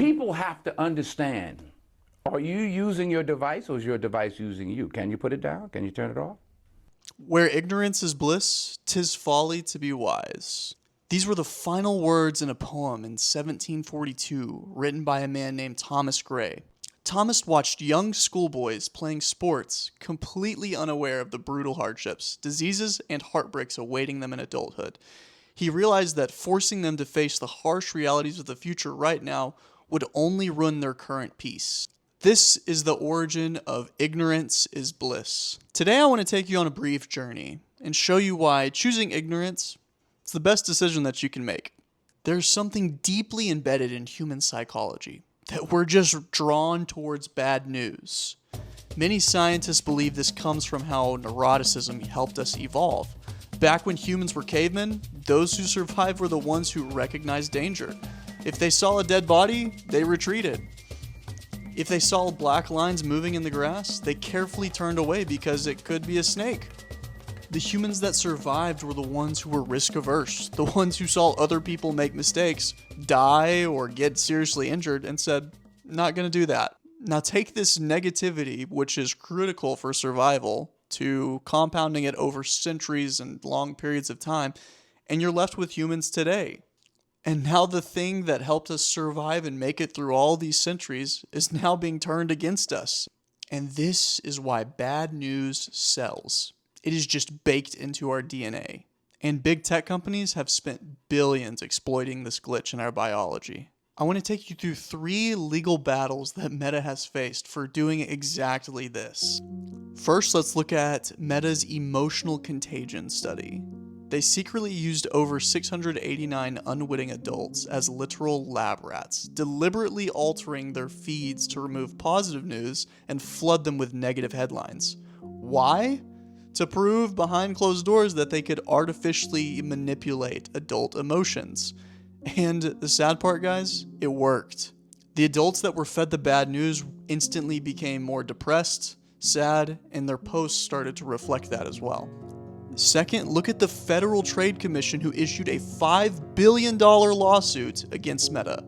People have to understand, are you using your device or is your device using you? Can you put it down? Can you turn it off? Where ignorance is bliss, 'tis folly to be wise. These were the final words in a poem in 1742, written by a man named Thomas Gray. Thomas watched young schoolboys playing sports, completely unaware of the brutal hardships, diseases, and heartbreaks awaiting them in adulthood. He realized that forcing them to face the harsh realities of the future right now would only ruin their current peace. This is the origin of ignorance is bliss. Today I want to take you on a brief journey and show you why choosing ignorance is the best decision that you can make. There's something deeply embedded in human psychology, that we're just drawn towards bad news. Many scientists believe this comes from how neuroticism helped us evolve. Back when humans were cavemen, those who survived were the ones who recognized danger. If they saw a dead body, they retreated. If they saw black lines moving in the grass, they carefully turned away because it could be a snake. The humans that survived were the ones who were risk averse, the ones who saw other people make mistakes, die, or get seriously injured, and said, not gonna do that. Now take this negativity, which is critical for survival, to compounding it over centuries and long periods of time, and you're left with humans today. And now the thing that helped us survive and make it through all these centuries is now being turned against us. And this is why bad news sells. It is just baked into our DNA. And big tech companies have spent billions exploiting this glitch in our biology. I want to take you through 3 legal battles that Meta has faced for doing exactly this. First, let's look at Meta's emotional contagion study. They secretly used over 689 unwitting adults as literal lab rats, deliberately altering their feeds to remove positive news and flood them with negative headlines. Why? To prove behind closed doors that they could artificially manipulate adult emotions. And the sad part, guys, it worked. The adults that were fed the bad news instantly became more depressed, sad, and their posts started to reflect that as well. Second, look at the Federal Trade Commission who issued a $5 billion lawsuit against Meta.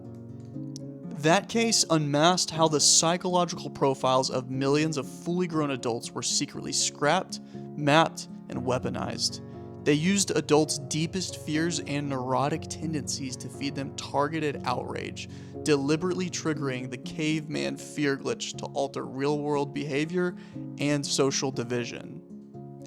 That case unmasked how the psychological profiles of millions of fully grown adults were secretly scrapped, mapped, and weaponized. They used adults' deepest fears and neurotic tendencies to feed them targeted outrage, deliberately triggering the caveman fear glitch to alter real-world behavior and social division.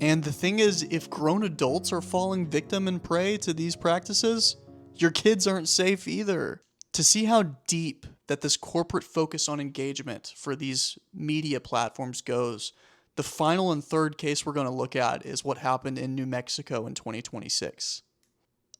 And the thing is, if grown adults are falling victim and prey to these practices, your kids aren't safe either. To see how deep that this corporate focus on engagement for these media platforms goes, the final and third case we're going to look at is what happened in New Mexico in 2026.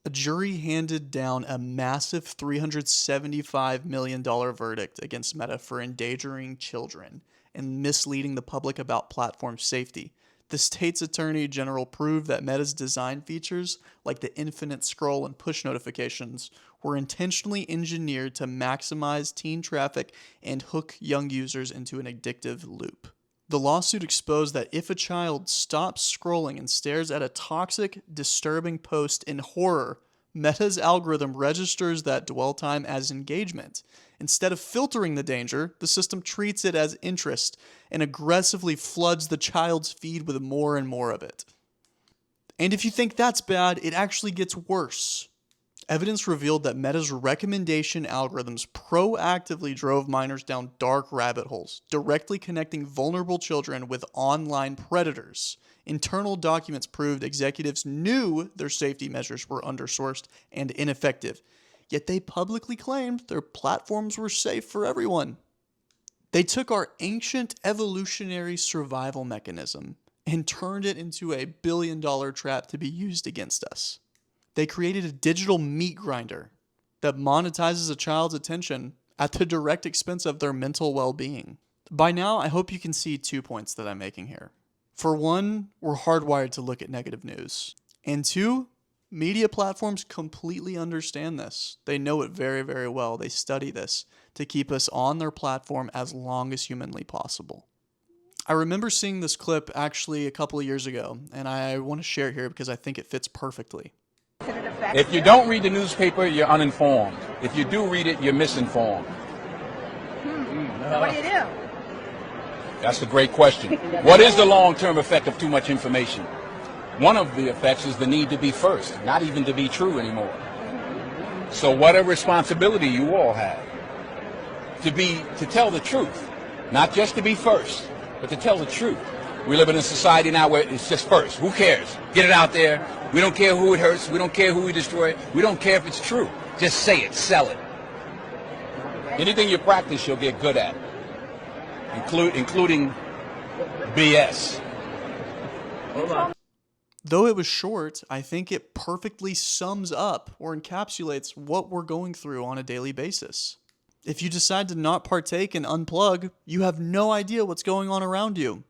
A jury handed down a massive $375 million verdict against Meta for endangering children and misleading the public about platform safety. The state's attorney general proved that Meta's design features, like the infinite scroll and push notifications, were intentionally engineered to maximize teen traffic and hook young users into an addictive loop. The lawsuit exposed that if a child stops scrolling and stares at a toxic, disturbing post in horror, Meta's algorithm registers that dwell time as engagement. Instead of filtering the danger, the system treats it as interest and aggressively floods the child's feed with more and more of it. And if you think that's bad, it actually gets worse. Evidence revealed that Meta's recommendation algorithms proactively drove minors down dark rabbit holes, directly connecting vulnerable children with online predators. Internal documents proved executives knew their safety measures were undersourced and ineffective, yet they publicly claimed their platforms were safe for everyone. They took our ancient evolutionary survival mechanism and turned it into a billion-dollar trap to be used against us. They created a digital meat grinder that monetizes a child's attention at the direct expense of their mental well-being. By now, I hope you can see 2 points that I'm making here. For one, we're hardwired to look at negative news. And 2, media platforms completely understand this. They know it very, very well. They study this to keep us on their platform as long as humanly possible. I remember seeing this clip actually a couple of years ago, and I want to share it here because I think it fits perfectly. If you don't read the newspaper, you're uninformed. If you do read it, you're misinformed. So what do you do? That's a great question. What is the long-term effect of too much information? One of the effects is the need to be first, not even to be true anymore. So what a responsibility you all have to tell the truth, not just to be first, but to tell the truth. We live in a society now where it's just first. Who cares? Get it out there. We don't care who it hurts. We don't care who we destroy. We don't care if it's true. Just say it. Sell it. Anything you practice, you'll get good at, including BS. Though it was short, I think it perfectly sums up or encapsulates what we're going through on a daily basis. If you decide to not partake and unplug, you have no idea what's going on around you.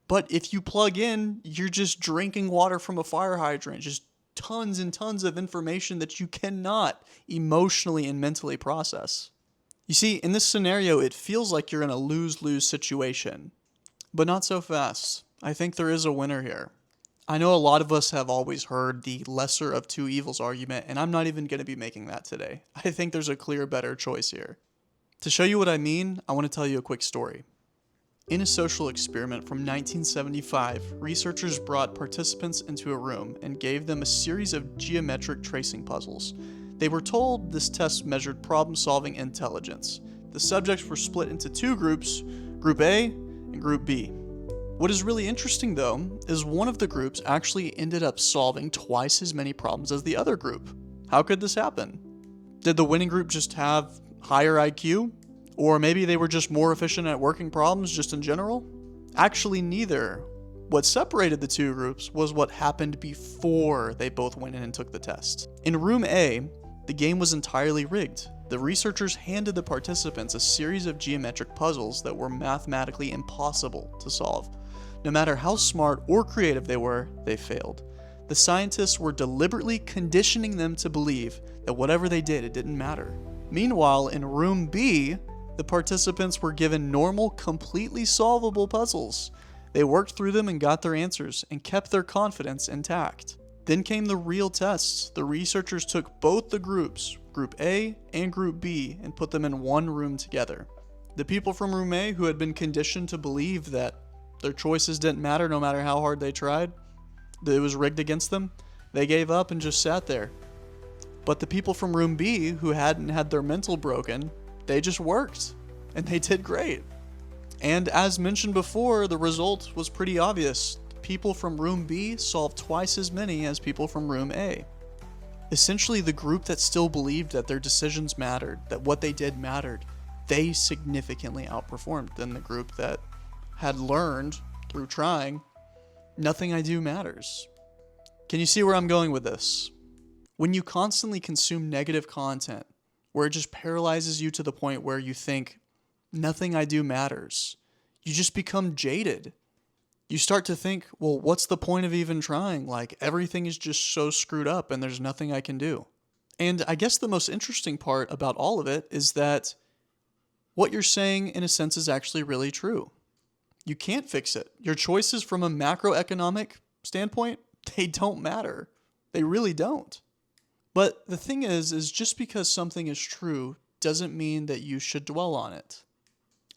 But if you plug in, you're just drinking water from a fire hydrant, just tons and tons of information that you cannot emotionally and mentally process. You see, in this scenario, it feels like you're in a lose-lose situation, but not so fast. I think there is a winner here. I know a lot of us have always heard the lesser of two evils argument, and I'm not even going to be making that today. I think there's a clear, better choice here. To show you what I mean, I want to tell you a quick story. In a social experiment from 1975, researchers brought participants into a room and gave them a series of geometric tracing puzzles. They were told this test measured problem-solving intelligence. The subjects were split into two groups, Group A and Group B. What is really interesting, though, is one of the groups actually ended up solving twice as many problems as the other group. How could this happen? Did the winning group just have higher IQ? Or maybe they were just more efficient at working problems just in general? Actually, neither. What separated the two groups was what happened before they both went in and took the test. In Room A, the game was entirely rigged. The researchers handed the participants a series of geometric puzzles that were mathematically impossible to solve. No matter how smart or creative they were, they failed. The scientists were deliberately conditioning them to believe that whatever they did, it didn't matter. Meanwhile, in Room B, the participants were given normal, completely solvable puzzles. They worked through them and got their answers, and kept their confidence intact. Then came the real tests. The researchers took both the groups, Group A and Group B, and put them in one room together. The people from Room A, who had been conditioned to believe that their choices didn't matter no matter how hard they tried, that it was rigged against them, they gave up and just sat there. But the people from Room B, who hadn't had their mental broken, they just worked, and they did great. And as mentioned before, the result was pretty obvious. People from Room B solved twice as many as people from Room A. Essentially, the group that still believed that their decisions mattered, that what they did mattered, they significantly outperformed than the group that had learned through trying, nothing I do matters. Can you see where I'm going with this? When you constantly consume negative content, where it just paralyzes you to the point where you think, nothing I do matters, you just become jaded. You start to think, well, what's the point of even trying? Like, everything is just so screwed up and there's nothing I can do. And I guess the most interesting part about all of it is that what you're saying, in a sense, is actually really true. You can't fix it. Your choices from a macroeconomic standpoint, they don't matter. They really don't. But the thing is just because something is true doesn't mean that you should dwell on it.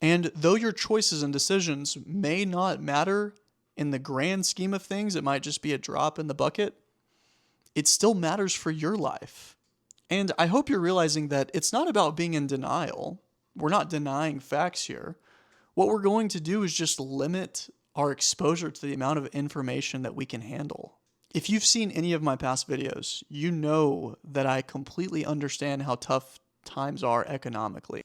And though your choices and decisions may not matter in the grand scheme of things, it might just be a drop in the bucket, it still matters for your life. And I hope you're realizing that it's not about being in denial. We're not denying facts here. What we're going to do is just limit our exposure to the amount of information that we can handle. If you've seen any of my past videos, you know that I completely understand how tough times are economically.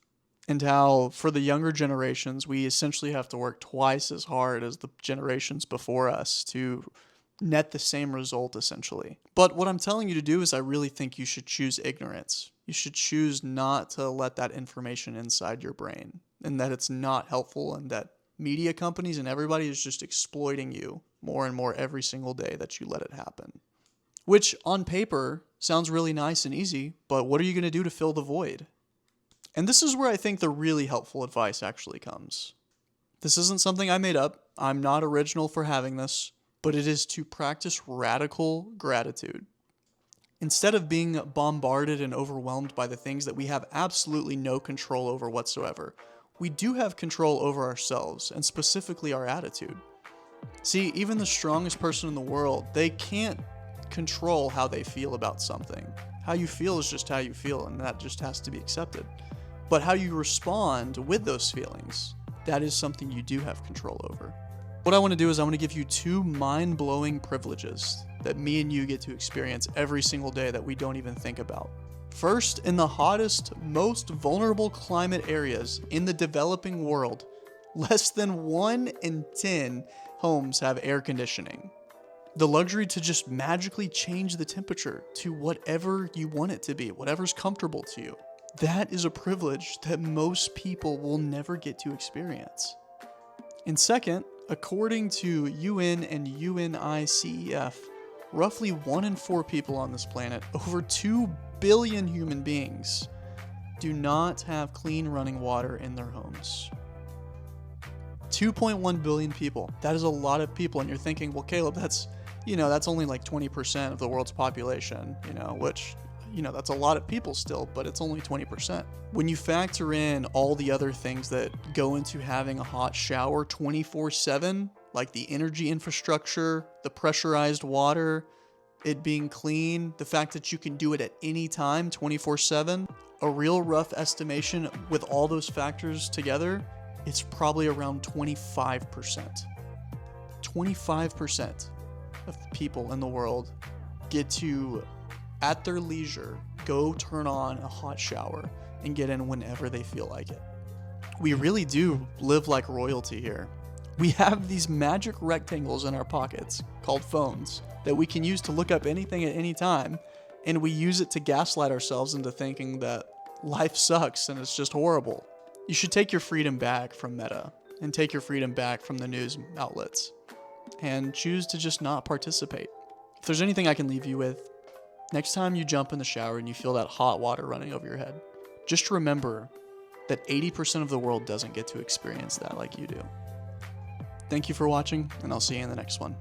And how, for the younger generations, we essentially have to work twice as hard as the generations before us to net the same result, essentially. But what I'm telling you to do is I really think you should choose ignorance. You should choose not to let that information inside your brain, and that it's not helpful, and that media companies and everybody is just exploiting you more and more every single day that you let it happen. Which, on paper, sounds really nice and easy, but what are you going to do to fill the void? And this is where I think the really helpful advice actually comes. This isn't something I made up. I'm not original for having this, but it is to practice radical gratitude. Instead of being bombarded and overwhelmed by the things that we have absolutely no control over whatsoever, We do have control over ourselves, and specifically our attitude. See, even the strongest person in the world, they can't control how they feel about something. How you feel is just how you feel, and that just has to be accepted. But how you respond with those feelings, that is something you do have control over. What I want to do is I want to give you 2 mind-blowing privileges that me and you get to experience every single day that we don't even think about. First, in the hottest, most vulnerable climate areas in the developing world, less than 1 in 10 homes have air conditioning. The luxury to just magically change the temperature to whatever you want it to be, whatever's comfortable to you. That is a privilege that most people will never get to experience. And second, according to UN and UNICEF, roughly 1 in 4 people on this planet, over 2 billion human beings, do not have clean running water in their homes. 2.1 billion people. That is a lot of people. And you're thinking, well, Caleb, that's only like 20% of the world's population, which, that's a lot of people still, but it's only 20%. When you factor in all the other things that go into having a hot shower 24/7, like the energy infrastructure, the pressurized water, it being clean, the fact that you can do it at any time 24/7, a real rough estimation with all those factors together, it's probably around 25%. 25% of people in the world get to, at their leisure, go turn on a hot shower and get in whenever they feel like it. We really do live like royalty here. We have these magic rectangles in our pockets called phones that we can use to look up anything at any time, and we use it to gaslight ourselves into thinking that life sucks and it's just horrible. You should take your freedom back from Meta and take your freedom back from the news outlets and choose to just not participate. If there's anything I can leave you with, next time you jump in the shower and you feel that hot water running over your head, just remember that 80% of the world doesn't get to experience that like you do. Thank you for watching, and I'll see you in the next one.